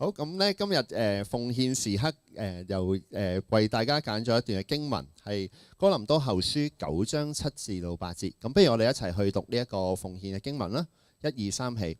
好，咁咧今日奉獻時刻又為大家揀咗一段嘅經文，係哥林多後書9章7至到8節。咁不如我哋一齊去讀呢一個奉獻嘅經文啦。1、2、3起，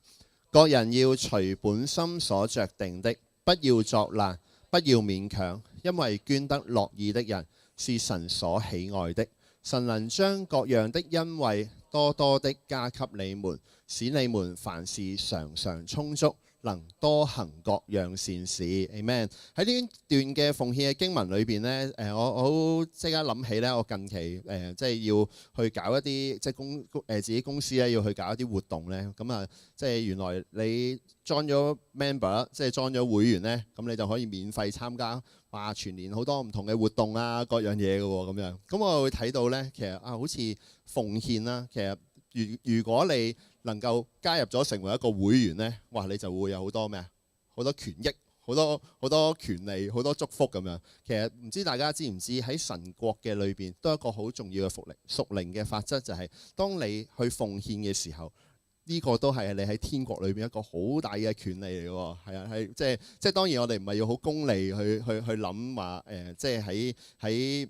各人要隨本心所酌定的，不要作難，不要勉強，因為捐得樂意的人是神所喜愛的。神能將各樣的恩惠多多的加給你們，使你們凡事常常充足，能多行各樣善事。Amen。喺呢段嘅奉獻嘅經文裏邊呢，我好即刻諗起呢，我近期即係要去搞一啲即係自己公司咧要去搞一啲活動呢。咁啊，即係原來你 join 咗 member， 即係 join 咗會員呢，咁你就可以免費參加全年好多唔同嘅活動啊，各樣嘢嘅喎咁樣。咁我會睇到呢，其實好似奉獻啦，其實如果你能夠加入咗成為一個會員呢，哇！你就會有好多咩啊？好多權益，好多權利，好多祝福咁樣。其實唔知大家知唔知喺神國嘅裏邊都有一個好重要嘅屬靈嘅法則，就係當你去奉獻嘅時候，呢個都係你喺天國裏邊一個好大嘅權利嚟喎。係啊，係即係當然我哋唔係要好功利去諗話即係喺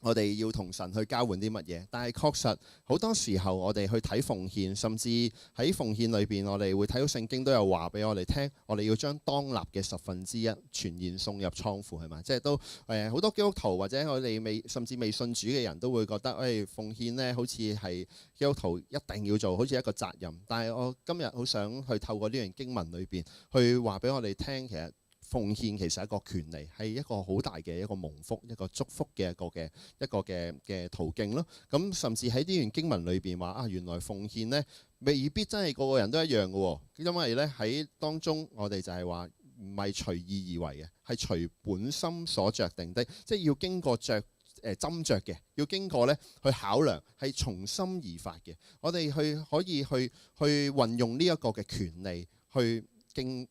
我哋要同神去交換啲乜嘢，但係確實好多時候我哋去睇奉獻，甚至喺奉獻裏邊，我哋會睇到聖經都有話俾我哋聽，我哋要將當納嘅1/10全然送入倉庫，係咪？即係都好多基督徒或者我哋甚至未信主嘅人都會覺得奉獻呢好似係基督徒一定要做，好似一個責任。但係我今日好想去透過呢樣經文裏邊去話俾我哋聽，其實奉獻其實係一個權利，係一個好大嘅一個蒙福、一個祝福嘅一個嘅途徑咯。咁甚至喺呢段經文裏邊話原來奉獻呢未必真係個個人都一樣嘅喎，因為呢喺當中我哋就係話唔係隨意而為嘅，係隨本心所酌定的，即係要經過斟酌嘅，要經過呢去考量，係從心而發嘅。我哋可以去運用呢一個嘅權利去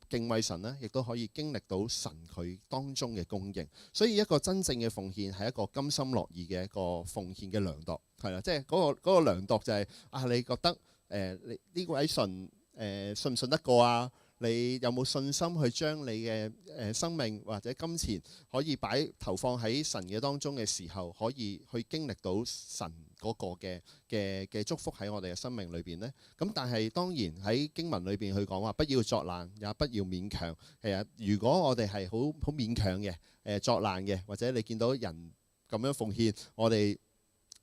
敬畏神呢，亦都可以經歷到神佢當中嘅供應。所以一個真正嘅奉獻係一個甘心樂意嘅一個奉獻嘅量度，係啦，即係嗰個量度就係你覺得你呢位神信唔信得過啊？你有冇信心去將你嘅生命或者金錢可以投放喺神嘅當中嘅時候，可以去經歷到神嗰個嘅祝福喺我哋嘅生命裏邊呢？咁但係當然喺經文裏邊去講話，不要作難，也不要勉強。其實如果我哋係好勉強嘅作難嘅，或者你見到人咁樣奉獻，我哋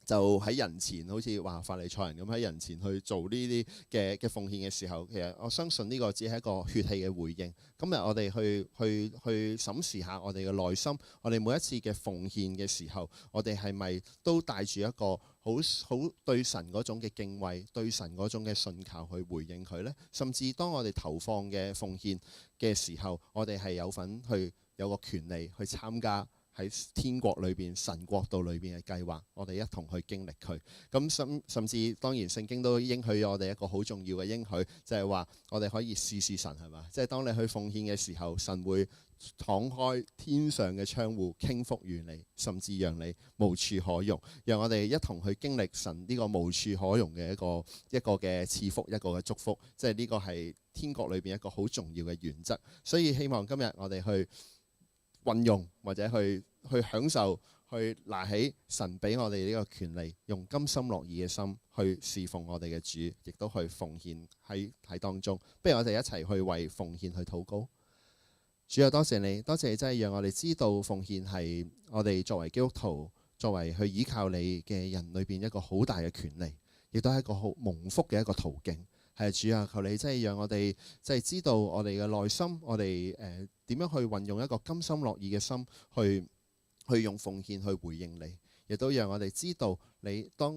就喺人前好似話法利賽人咁喺人前去做呢啲嘅奉獻嘅時候，其實我相信呢個只係一個血氣嘅回應。今日我哋去審視下我哋嘅內心，我哋每一次嘅奉獻嘅時候，我哋係咪都帶住一個好對神嗰種嘅敬畏，對神嗰種嘅信靠去回應佢呢？甚至當我哋投放嘅奉獻嘅時候，我哋係有份有個權利去參加喺天國裏邊、神國度裏邊嘅計劃，我哋一同去經歷佢。咁甚至當然聖經都應許我哋一個好重要嘅應許，就係話我哋可以試神，係嘛？即係當你去奉獻嘅時候，神會敞開天上嘅窗戶，傾福於你，甚至讓你無處可容。讓我哋一同去經歷神呢個無處可容嘅一個嘅賜福，一個嘅祝福。即係呢個係天國裏邊一個好重要嘅原則。所以希望今日我哋去運用或者去享受，去拿起神俾我哋呢個權利，用甘心樂意嘅心去侍奉我哋嘅主，亦都去奉獻喺當中。不如我哋一齊去為奉獻去禱告。主啊，多謝你，多謝你真係讓我哋知道奉獻係我哋作為基督徒，作為去依靠你嘅人裏邊一個好大嘅權利，亦都係一個好蒙福嘅一個途徑。係主啊，求你真係讓我哋真係知道我哋嘅內心，我哋點樣去運用一個甘心樂意嘅心去用奉獻去回應你，亦都讓我哋知道當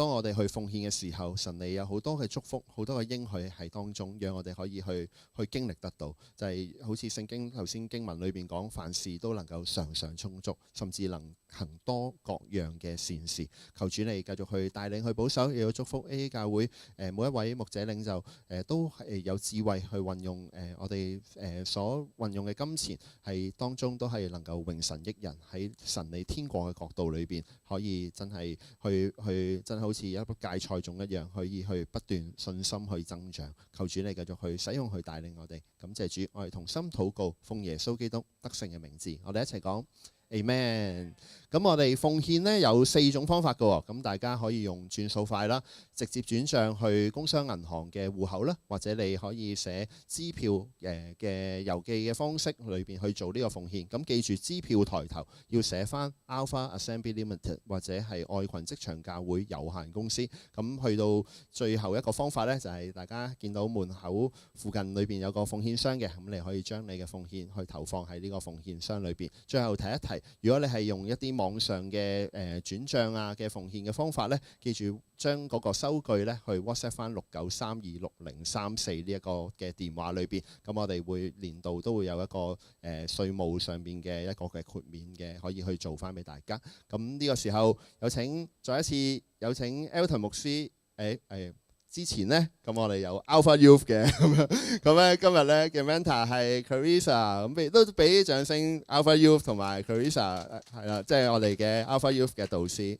我哋去奉獻嘅時候，神你有好多嘅祝福，好多嘅應許喺當中，讓我哋可以去經歷得到。就係好似聖經頭先經文裏邊講，凡事都能夠常常充足，甚至能行多各樣嘅善事。求主你繼續去帶領去保守，亦要祝福 AA 教會每一位牧者領袖都係有智慧去運用我哋所運用嘅金錢係當中都係能夠榮神益人，喺神你天國嘅角度裏邊可以真係去真係好似一粒芥菜種一樣，可以去不斷信心去增長。求主你繼續去使用去帶領我哋。感謝主，我哋同心禱告，奉耶穌基督得勝嘅名字，我哋一齊講 Amen。咁我哋奉獻呢有4種方法嘅喎，咁大家可以用轉數快啦，直接轉帳去工商銀行嘅戶口啦，或者你可以寫支票嘅郵寄嘅方式裏邊去做呢個奉獻。咁記住支票抬頭要寫翻 Alpha Assembly Limited 或者係愛群職場教會有限公司。咁去到最後一個方法呢，就係大家見到門口附近裏邊有個奉獻箱嘅，咁你可以將你嘅奉獻去投放喺呢個奉獻箱裏邊。最後提一提，如果你係用一啲網上嘅轉帳啊嘅奉獻嘅方法呢，記住將嗰個收據呢去 WhatsApp 翻69326034呢一個嘅電話裏邊。咁我哋會年度都會有一個稅務上邊嘅一個嘅豁免嘅，可以去做翻俾大家。咁呢個時候再一次有請 Elton 牧師之前呢，咁我哋有 Alpha Youth 嘅咁咧今日咧嘅 mentor 係 Clarissa， 咁都俾掌聲 Alpha Youth 同埋 Clarissa 係啦，即係我哋嘅 Alpha Youth 嘅導師。